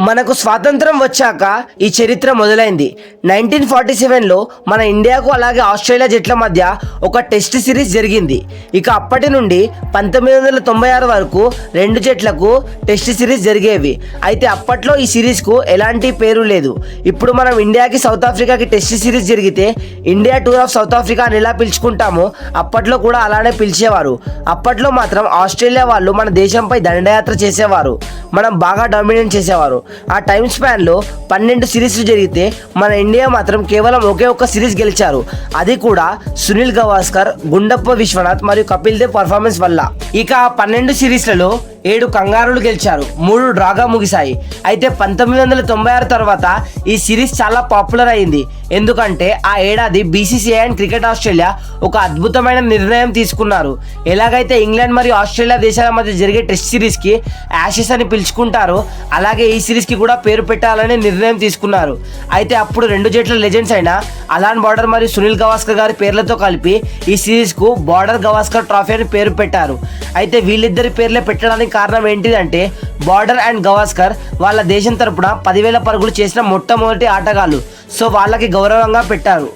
మనకు స్వాతంత్రం వచ్చాక ఈ చరిత్ర మొదలైంది. 1947లో మన ఇండియాకు అలాగే ఆస్ట్రేలియా జట్ల మధ్య ఒక టెస్ట్ సిరీస్ జరిగింది. ఇక అప్పటి నుండి 1996 వరకు రెండు జట్లకు టెస్ట్ సిరీస్ జరిగేవి. అయితే అప్పట్లో ఈ సిరీస్కు ఎలాంటి పేరు లేదు. ఇప్పుడు మనం ఇండియాకి సౌత్ ఆఫ్రికాకి టెస్ట్ సిరీస్ జరిగితే India tour of south Africa అని ఎలా పిలుచుకుంటామో అప్పట్లో కూడా అలానే పిలిచేవారు. అప్పట్లో మాత్రం ఆస్ట్రేలియా వాళ్ళు మన దేశంపై దండయాత్ర చేసేవారు, మనం బాగా డామినేట్ చేసేవారు. ఆ టైం స్పాన్లో 12 సిరీస్లు జరిగితే మన ఇండియా మాత్రం కేవలం ఒకే ఒక్క సిరీస్ గెలిచారు. అది కూడా సునీల్ గవాస్కర్, గుండప్ప విశ్వనాథ్ మరియు కపిల్ దేవ్ పర్ఫార్మెన్స్ వల్ల. ఇక 12 సిరీస్లలో 7 కంగారులు గెలిచారు, 3 డ్రాగా ముగిశాయి. అయితే 1996 తర్వాత ఈ సిరీస్ చాలా పాపులర్ అయింది. ఎందుకంటే ఆ ఏడాది బీసీసీఐ అండ్ క్రికెట్ ఆస్ట్రేలియా ఒక అద్భుతమైన నిర్ణయం తీసుకున్నారు. ఎలాగైతే ఇంగ్లాండ్ మరియు ఆస్ట్రేలియా దేశాల మధ్య జరిగే టెస్ట్ సిరీస్కి యాషెస్ అని పిలుచుకుంటారో అలాగే ఈ సిరీస్కి కూడా పేరు పెట్టాలని నిర్ణయం తీసుకున్నారు. అయితే అప్పుడు రెండు జట్ల లెజెండ్స్ అయిన అలాన్ బార్డర్ మరియు సునీల్ గవాస్కర్ గారి పేర్లతో కలిపి ఈ సిరీస్కు బార్డర్ గవాస్కర్ ట్రోఫీ అని పేరు పెట్టారు. అయితే వీళ్ళిద్దరి పేర్లే పెట్టడానికి కారణం ఏంటిదంటే బార్డర్ అండ్ గవాస్కర్ వాళ్ళ దేశం తరపున 10,000 పరుగులు చేసిన మొట్టమొదటి ఆటగాళ్ళు. సో వాళ్ళకి గౌరవంగా పెట్టారు.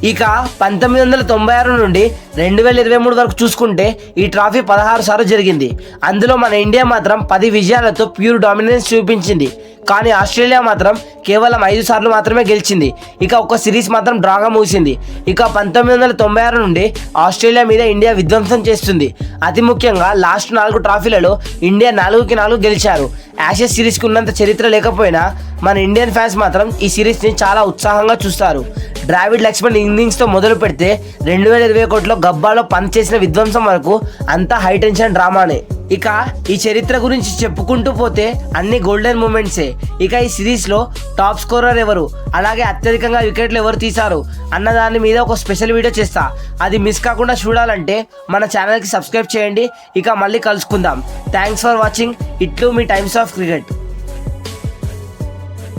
ఇక 1996 నుండి 2023 వరకు చూసుకుంటే ఈ ట్రోఫీ 16 సార్లు జరిగింది. అందులో మన ఇండియా మాత్రం 10 విజయాలతో ప్యూర్ డామినెన్స్ చూపించింది. కానీ ఆస్ట్రేలియా మాత్రం కేవలం 5 సార్లు మాత్రమే గెలిచింది. ఇక ఒక సిరీస్ మాత్రం డ్రాగా ముగిసింది. ఇక 1996 నుండి ఆస్ట్రేలియా మీద ఇండియా విధ్వంసం చేస్తుంది. అతి ముఖ్యంగా లాస్ట్ 4 ట్రోఫీలలో ఇండియా 4కి 4 గెలిచారు. యాషెస్ సిరీస్కి ఉన్నంత చరిత్ర లేకపోయినా మన ఇండియన్ ఫ్యాన్స్ మాత్రం ఈ సిరీస్ని చాలా ఉత్సాహంగా చూస్తారు. డ్రావిడ్ లక్ష్మణ్ ఇన్నింగ్స్తో మొదలు పెడితే 2021లో గబ్బాలో పంచ్ చేసిన విధ్వంసం వరకు అంతా హై టెన్షన్ డ్రామానే. ఇక ఈ చరిత్ర గురించి చెప్పుకుంటూ పోతే అన్ని గోల్డెన్ మూమెంట్సే. ఇక ఈ సిరీస్లో టాప్ స్కోరర్ ఎవరు, అలాగే అత్యధికంగా వికెట్లు ఎవరు తీశారు అన్న దాని మీద ఒక స్పెషల్ వీడియో చేస్తా. అది మిస్ కాకుండా చూడాలంటే మన ఛానల్కి సబ్స్క్రైబ్ చేయండి. ఇక మళ్ళీ కలుసుకుందాం. Thanks for watching. ఇట్లు మీ టైమ్స్ ఆఫ్ క్రికెట్.